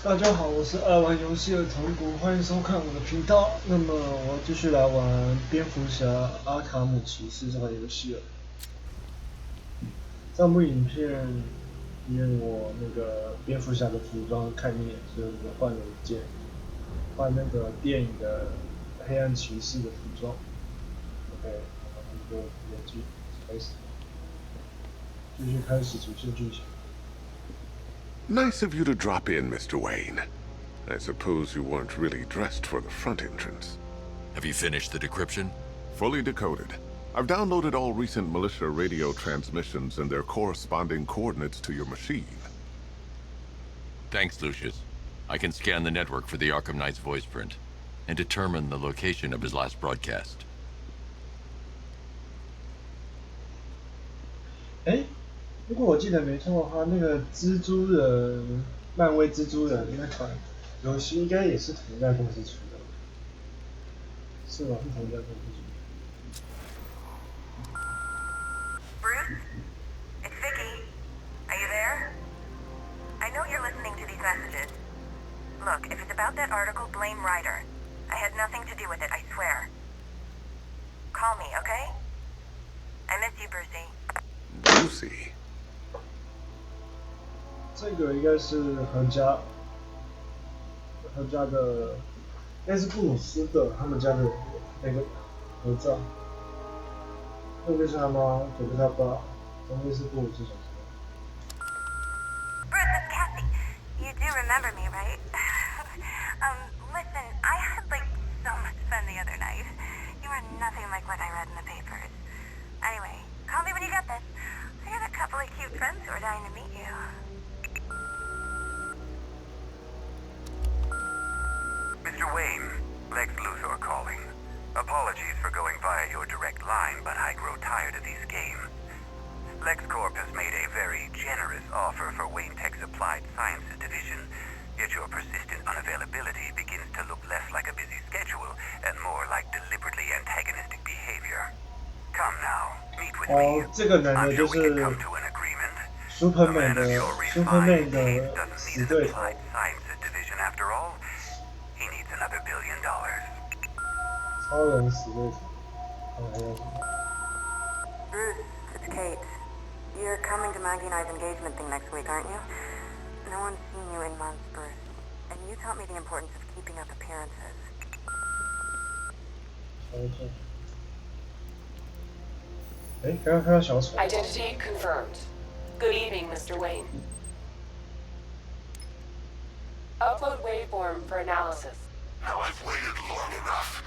大家好，我是爱玩游戏的豚骨，欢迎收看我的频道。那么我继续来玩蝙蝠侠阿卡姆骑士这款游戏了。上部影片因为我那个蝙蝠侠的服装看腻了，所以我换了一件，换那个电影的黑暗骑士的服装。OK， 然后就直接开始，继续开始主线剧情。Nice of you to drop in, Mr. Wayne. I suppose you weren't really dressed for the front entrance. Have you finished the decryption? Fully decoded. I've downloaded all recent militia radio transmissions and their corresponding coordinates to your machine. Thanks, Lucius. I can scan the network for the Arkham Knight's voice print and determine the location of his last broadcast. 如果我记得没错的话，那个蜘蛛人，漫威蜘蛛人那款游戏应该也是同一家公司出的，是吗？是同一家公司出的。Bruce, it's Vicky. Are you there? I know you're listening to these messages. Look, if it's about that article, blame Ryder. I had nothing to do with it, I swear. Call me, okay? I miss you, Brucey. Brucey? 这个应该是何家的，应该是布鲁斯的他们家的那个合照，右边是他妈，左边是他爸，中间是布鲁斯小时候。Bruce, it's Cassie. You do remember me, right? Listen, I had like so much fun the other night. You are nothing like what I read in the papers. Anyway, call me when you get this. I got a couple of cute friends who are dying to meet you. Mr. Wayne, Lex Luthor calling. Apologies for going via your direct line, but I grow tired of these games. LexCorp has made a very generous offer for Wayne Tech's Applied Sciences division, yet your persistent unavailability begins to look less like a busy schedule and more like deliberately antagonistic behavior. Come now, meet with me. 这个男的 I'm 就 sure we 是 can come to an agreement. Superman 的 Superman 的 doesn't 死 need 对 an 头。 Applied Sciences division after all. He needs another $1 billion. 超人死对头。还有什么？ Bruce, it's Kate. You're coming to Maggie and I's engagement thing next week, aren't you? No one's seen you in months, Bruce. And you taught me the importance of keeping up appearances. 小丑。刚刚看到小丑。 Identity confirmed. Good evening, Mr. Wayne. Upload waveform for analysis. Now I've waited long enough.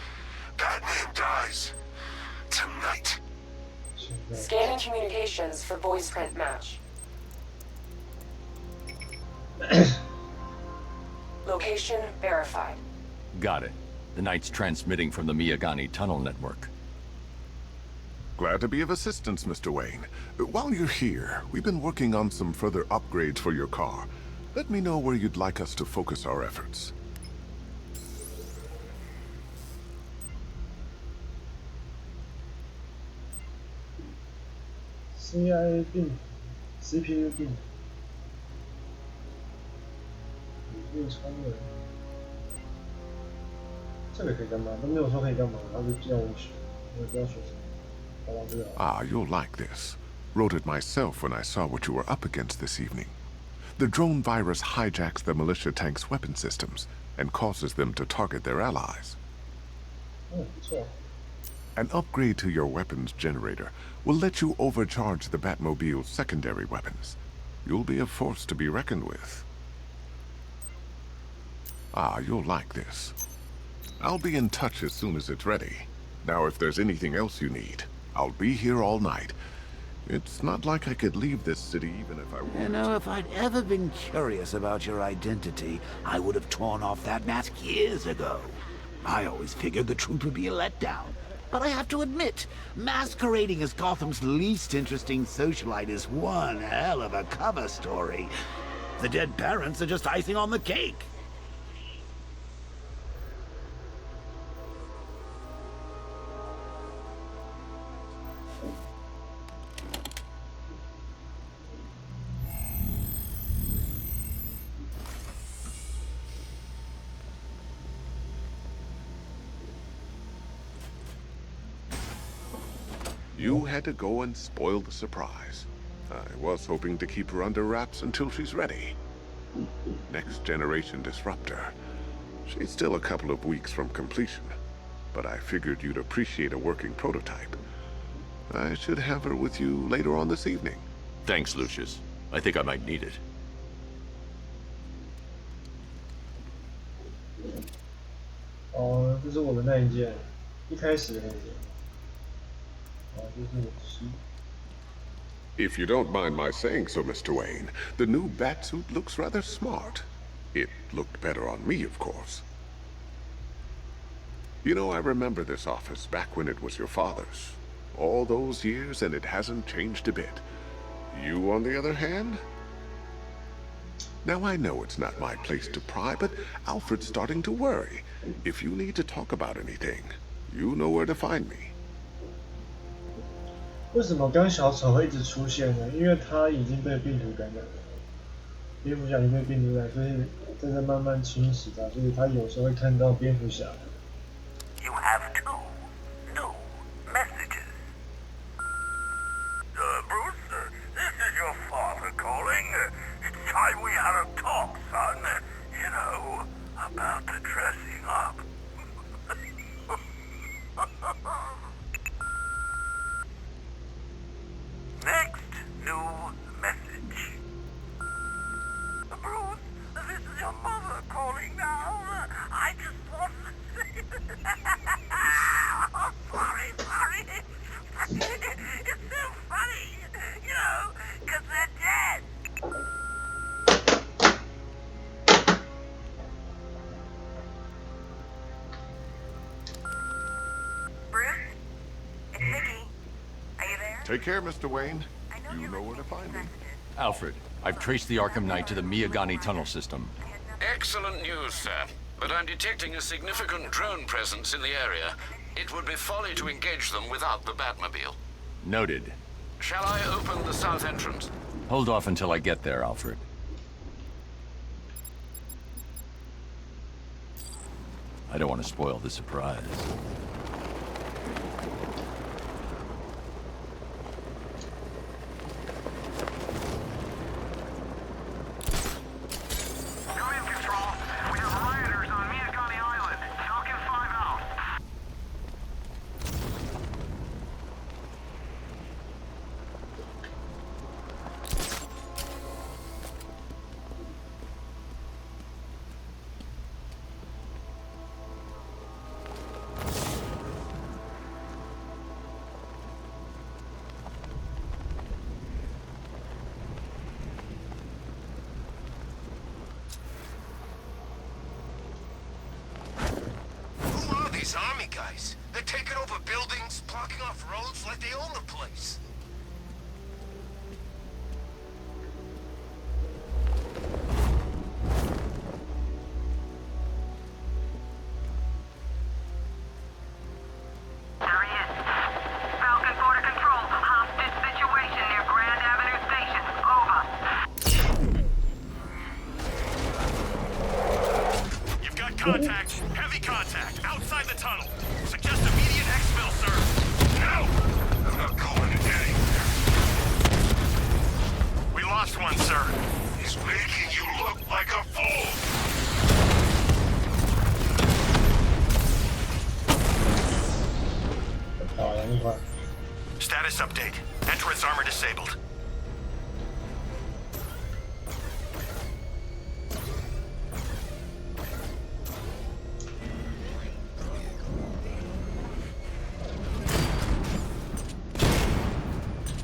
Batman dies. Tonight. Scanning communications for voice print match. Location verified. Got it. The Knight's transmitting from the Miyagani tunnel network. Glad to be of assistance, Mr. Wayne. While you're here, we've been working on some further upgrades for your car. Let me know where you'd like us to focus our efforts. CIA 病 CPU 病变超人，这个可以干嘛？都没有说可以干嘛，他就叫我选，我也不知道选什么。好吧，这个。Ah, you'll like this. Wrote it myself when I saw what you were up against this evening. The drone virus hijacks the militia tank's weapon systems and causes them to target their allies. 不错。 An upgrade to your weapons generator will let you overcharge the Batmobile's secondary weapons. You'll be a force to be reckoned with. Ah, you'll like this. I'll be in touch as soon as it's ready. Now, if there's anything else you need, I'll be here all night. It's not like I could leave this city even if I wanted. You know, if I'd ever been curious about your identity, I would have torn off that mask years ago. I always figured the truth would be a letdown. But I have to admit, masquerading as Gotham's least interesting socialite is one hell of a cover story. The dead parents are just icing on the cake. You had to go and spoil the surprise. I was hoping to keep her under wraps until she's ready. Next generation disruptor. She's still a couple of weeks from completion, but I figured you'd appreciate a working prototype. I should have her with you later on this evening. Thanks, Lucius. I think I might need it. 哦，这是我的那一件，一开始的那件。哦，这是我的书。 If you don't mind my saying so, Mr. Wayne, the new batsuit looks rather smart. It looked better on me, of course. You know, I remember this office back when it was your father's. All those years and it hasn't changed a bit. You, on the other hand? Now, I know it's not my place to pry, but Alfred's starting to worry. If you need to talk about anything, you know where to find me. 为什么刚小丑会一直出现呢？因为他已经被病毒感染了，蝙蝠侠已经被病毒感染，所以正在慢慢侵袭他，所以他有时候会看到蝙蝠侠。You have 2 new messages. Bruce, this is your father calling. It's time we had a talk, son. You know, about the dressing up. Next new message. Bruce, this is your mother calling now. I just want to say... Oh, sorry. It's so funny, you know, because they're dead. Bruce? It's Vicky. Are you there? Take care, Mr. Wayne. I know You you're know where to listening find these me. messages. Alfred, I've traced the Arkham Knight to the Miyagani tunnel system. Excellent news, sir. But I'm detecting a significant drone presence in the area. It would be folly to engage them without the Batmobile. Noted. Shall I open the south entrance? Hold off until I get there, Alfred. I don't want to spoil the surprise. Come in, Control. We have rioters on Miyagani Island. Falcon 5 out. Who are these army guys? They're taking over buildings, blocking off roads like they own the place. There he is. Falcon 4 to Control. Hostage situation near Grand Avenue Station. Over. You've got contact. Heavy contact. Outside the tunnel. Suggest immediate exfil, sir. No! I'm not going anywhere. We lost one, sir. He's making you look like a fool. Status update. Entrance armor disabled.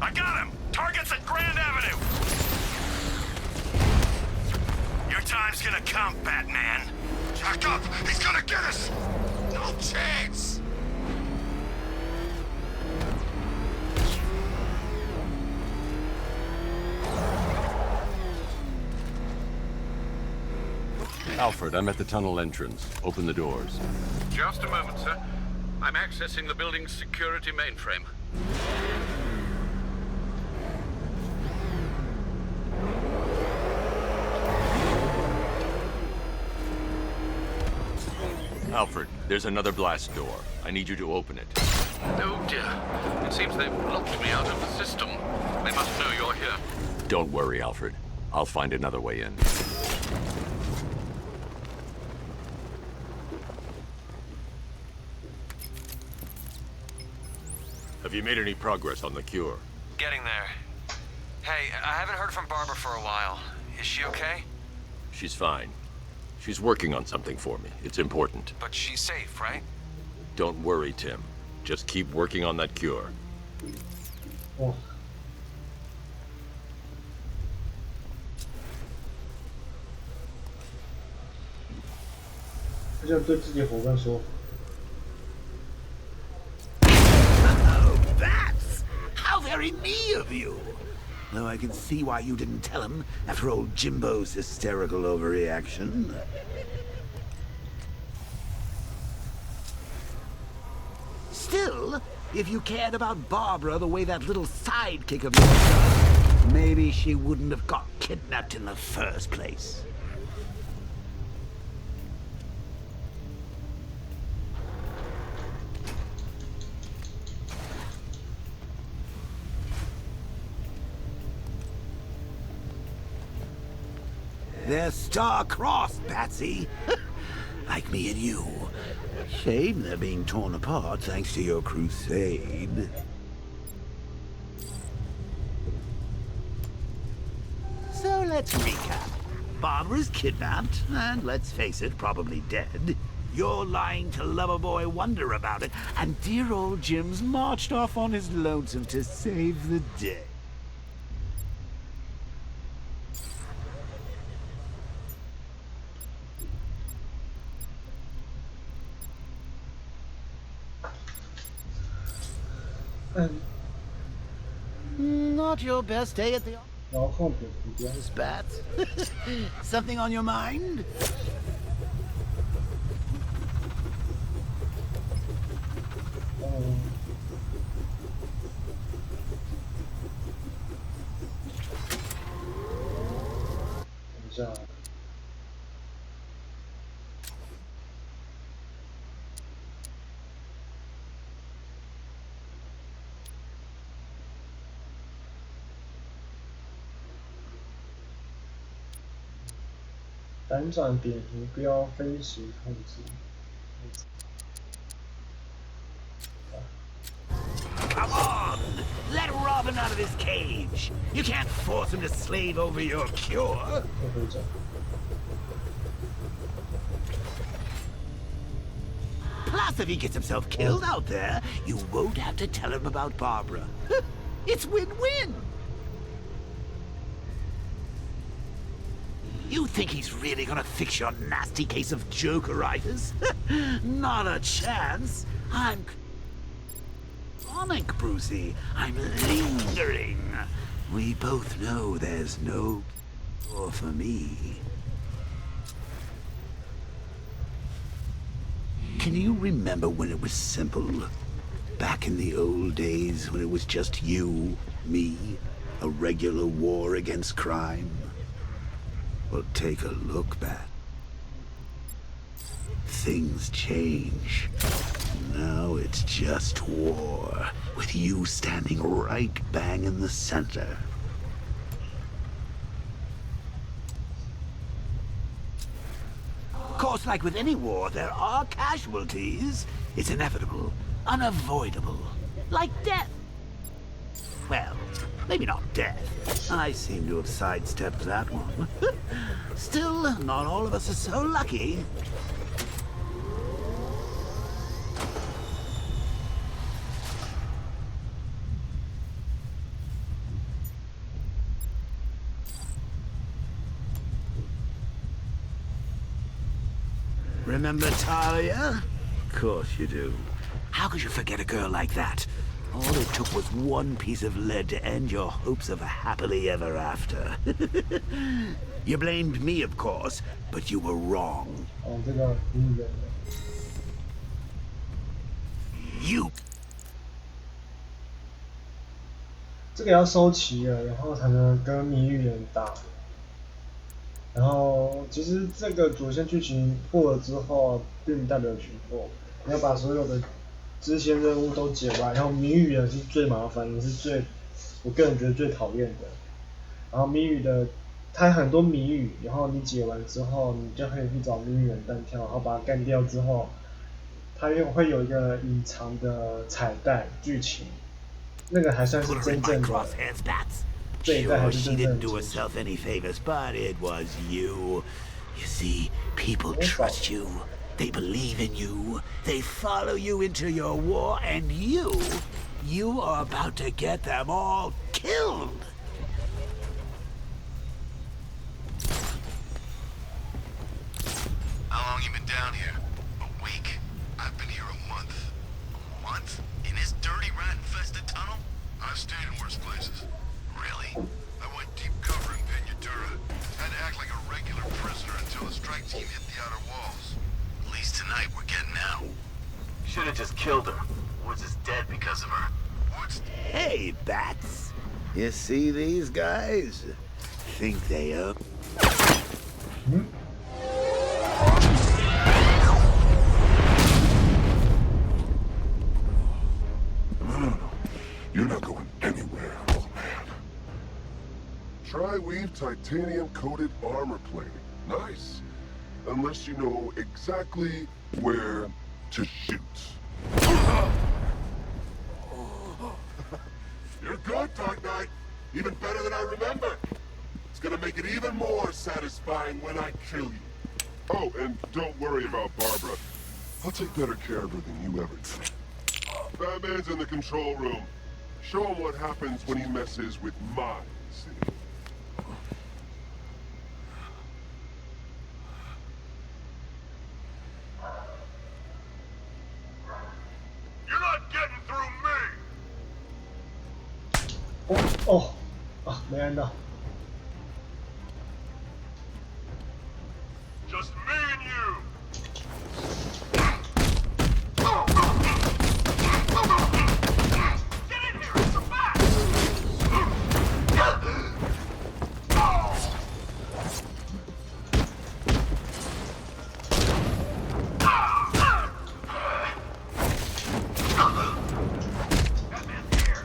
I got him! Target's at Grand Avenue! Your time's gonna come, Batman. Jack up! He's gonna get us! No chance! Alfred, I'm at the tunnel entrance. Open the doors. Just a moment, sir. I'm accessing the building's security mainframe. Alfred, there's another blast door. I need you to open it. Oh dear. It seems they've locked me out of the system. They must know you're here. Don't worry, Alfred. I'll find another way in. Have you made any progress on the cure? Getting there. Hey, I haven't heard from Barbara for a while. Is she okay? She's fine. She's working on something for me. It's important. But she's safe, right? Don't worry, Tim. Just keep working on that cure. 哇，他就对自己伙伴说 Oh, bats! How very me of you! Though I can see why you didn't tell him after old Jimbo's hysterical overreaction. Still, if you cared about Barbara the way that little sidekick of yours does, maybe she wouldn't have got kidnapped in the first place. They're star-crossed, Patsy. Like me and you. Shame they're being torn apart thanks to your crusade. So let's recap. Barbara's kidnapped, and let's face it, probably dead. You're lying to Loverboy Wonder about it, and dear old Jim's marched off on his lonesome to save the day. Not your best day at the 遥控蝙蝠家。 office, Bats. Something on your mind? 等一下。反转蝙蝠标飞行控制。Come on! Let Robin out of his cage! You can't force him to slave over your cure! 会回转。 Plus, if he gets himself killed out there, you won't have to tell him about Barbara. It's win-win! You think he's really gonna fix your nasty case of jokeritis? Not a chance. I'm chronic, Brucey. I'm lingering. We both know there's no cure for me. Can you remember when it was simple? Back in the old days when it was just you, me, a regular war against crime? Well, take a look back. Things change. Now it's just war, with you standing right bang in the center. Of course, like with any war, there are casualties. It's inevitable, unavoidable, like death. Well, maybe not death. I seem to have sidestepped that one. Still, not all of us are so lucky. Remember Talia? Of course you do. How could you forget a girl like that? All it took was one piece of lead to end your hopes of a happily ever after. You blamed me, of course, but you were wrong. 哦，这个女人。 You 这个要收齐了，然后才能跟谜语人打。然后其实这个主线剧情破了之后，并不代表全破，你要把所有的支线任务都解完，然后谜语也是最麻烦，也是我个人觉得最讨厌的。然后谜语的，它很多谜语，然后你解完之后，你就可以去找谜语人单挑，然后把它干掉之后，它又会有一个隐藏的彩蛋剧情，那个还算是真正的。这一代还是真正的。 do herself any favors, but it was you. You see, people trust you. They believe in you. They follow you into your war, and you are about to get them all killed. How long you been down here? A week? I've been here a month. A month? In this dirty, rat-infested tunnel? I've stayed in worse places. Really? I went deep cover in Pinyatura. Had to act like a regular prisoner until the strike team hit the outer walls. At least tonight we're getting out. Should have just killed her. Woods is dead because of her. Woods... Hey, Bats. You see these guys? Think they own... No. You're not going anywhere, old man. Tri-weave titanium-coated armor plating. Nice. Unless you know exactly where to shoot. You're good, Dark Knight. Even better than I remember. It's gonna make it even more satisfying when I kill you. Oh, and don't worry about Barbara. I'll take better care of her than you ever did. Batman's in the control room. Show him what happens when he messes with my city. You're not getting through me! 没按到。 Just me and you! Get in here! It's a bat! Batman's here!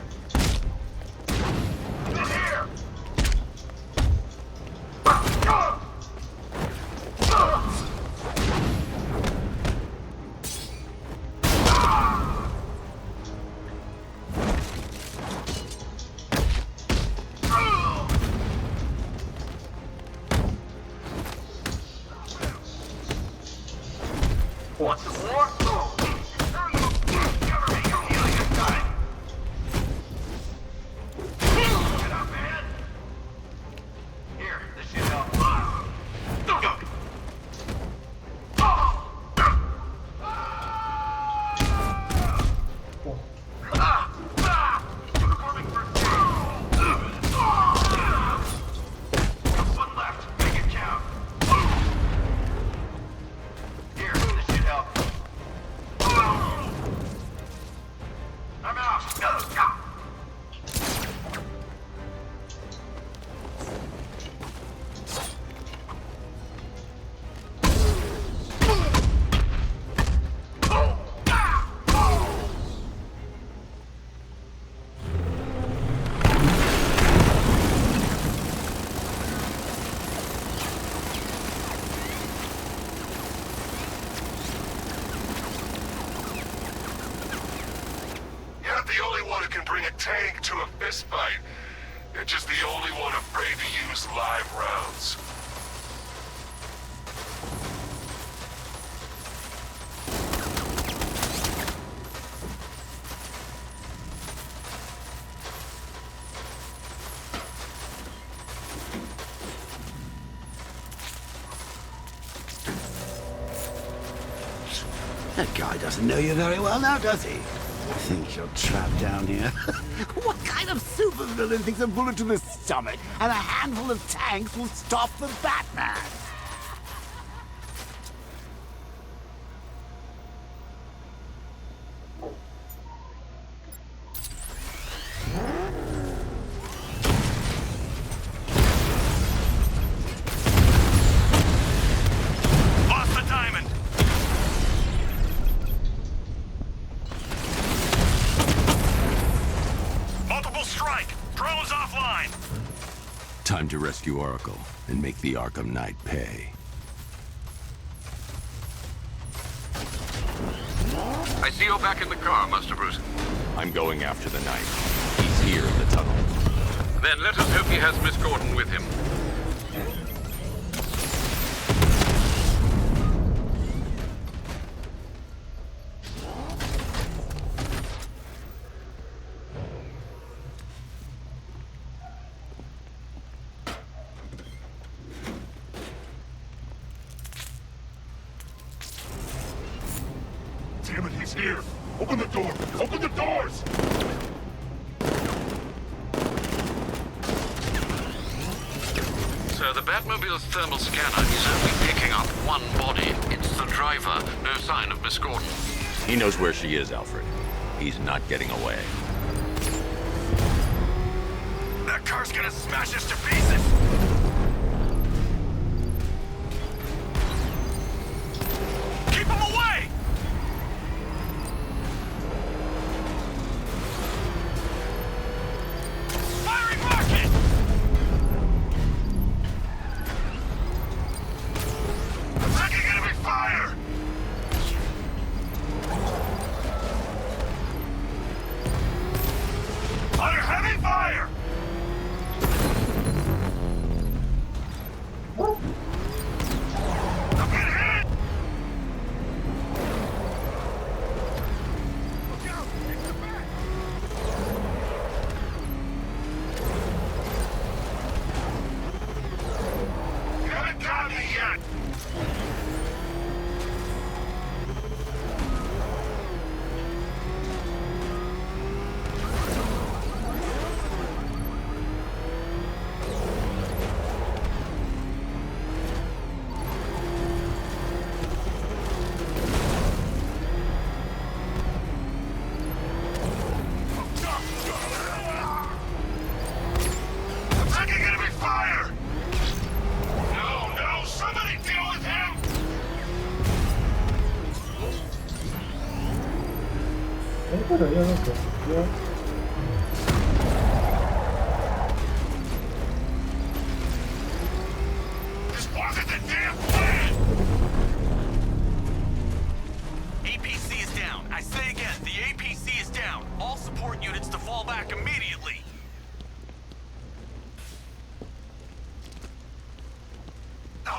Get here! Want some more? Get up, man! Here, this should help. Go! Performing for one left. Make it count. Here, this should help. I'm out. You're not the only one who can bring a tank to a fistfight. You're just the only one afraid to use live rounds. That guy doesn't know you very well now, does he? Thinks you're trapped down here. What kind of supervillain thinks a bullet to the stomach and a handful of tanks will stop the Batman? Lost the diamond! to rescue Oracle and make the Arkham Knight pay. I see you're back in the car, Master Bruce. I'm going after the Knight. He's here in the tunnel. Then let us hope he has Miss Gordon with him. Damn it, he's here! Open the door! Open the doors! So the Batmobile's thermal scanner is only picking up one body. It's the driver. No sign of Miss Gordon. He knows where she is, Alfred. He's not getting away. That car's gonna smash us to pieces! Keep him away! Firing rocket! Attacking enemy fire! Under heavy fire! I'm getting hit! Look out! Take the back! You haven't got me yet! Attacking enemy fire! No, no, somebody deal with him!为什么要那个？因为 This wasn't the damn plan! APC is down. I say again, the APC is down. All support units to fall back immediately.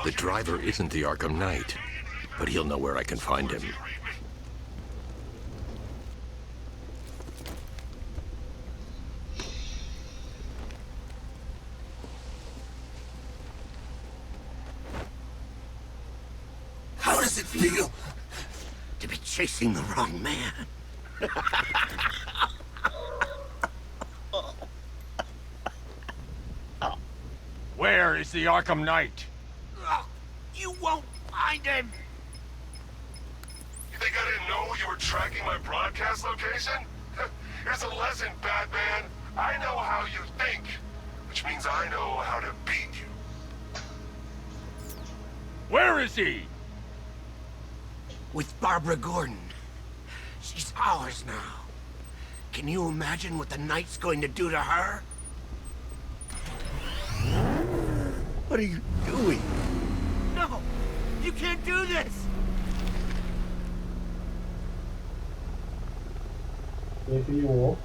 The driver isn't the Arkham Knight, but he'll know where I can find him. How does it feel to be chasing the wrong man? Where is the Arkham Knight? You won't find him! You think I didn't know you were tracking my broadcast location? Here's a lesson, Batman. I know how you think, which means I know how to beat you. Where is he? With Barbara Gordon. She's ours now. Can you imagine what the Knight's going to do to her? What are you doing? No! You can't do this!别逼我！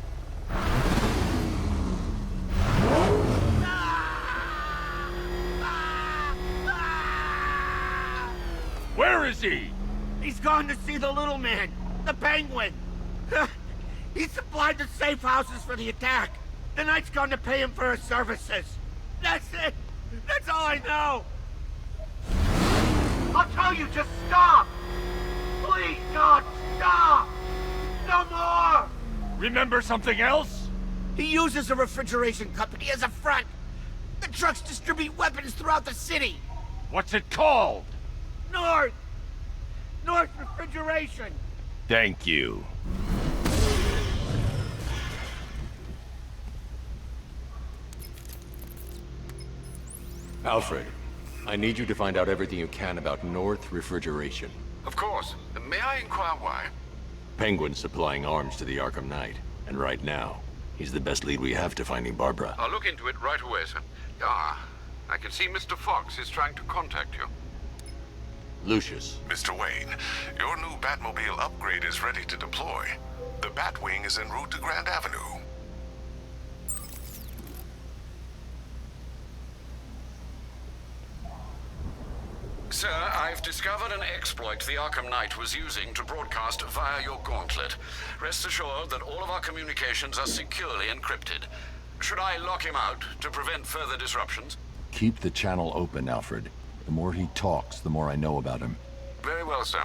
Where is he? He's gone to see the little man, the Penguin. He supplied the safe houses for the attack. The Knight's gone to pay him for his services. That's it. That's all I know. I'll tell you, just stop. Please, God, stop. No more. Remember something else? He uses a refrigeration company as a front. The trucks distribute weapons throughout the city. What's it called? North Refrigeration. Thank you. Alfred, I need you to find out everything you can about North Refrigeration. Of course. May I inquire why? Penguin's supplying arms to the Arkham Knight, and right now, he's the best lead we have to finding Barbara. I'll look into it right away, sir. I can see Mr. Fox is trying to contact you. Lucius. Mr. Wayne, your new Batmobile upgrade is ready to deploy. The Batwing is en route to Grand Avenue. Sir, I've discovered an exploit the Arkham Knight was using to broadcast via your gauntlet. Rest assured that all of our communications are securely encrypted. Should I lock him out to prevent further disruptions? Keep the channel open, Alfred. The more he talks, the more I know about him. Very well, sir.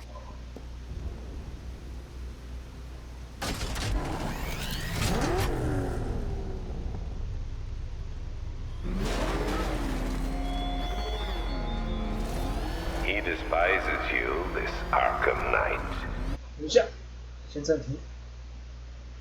He despises you, this Arkham Knight. 等一下，先暂停。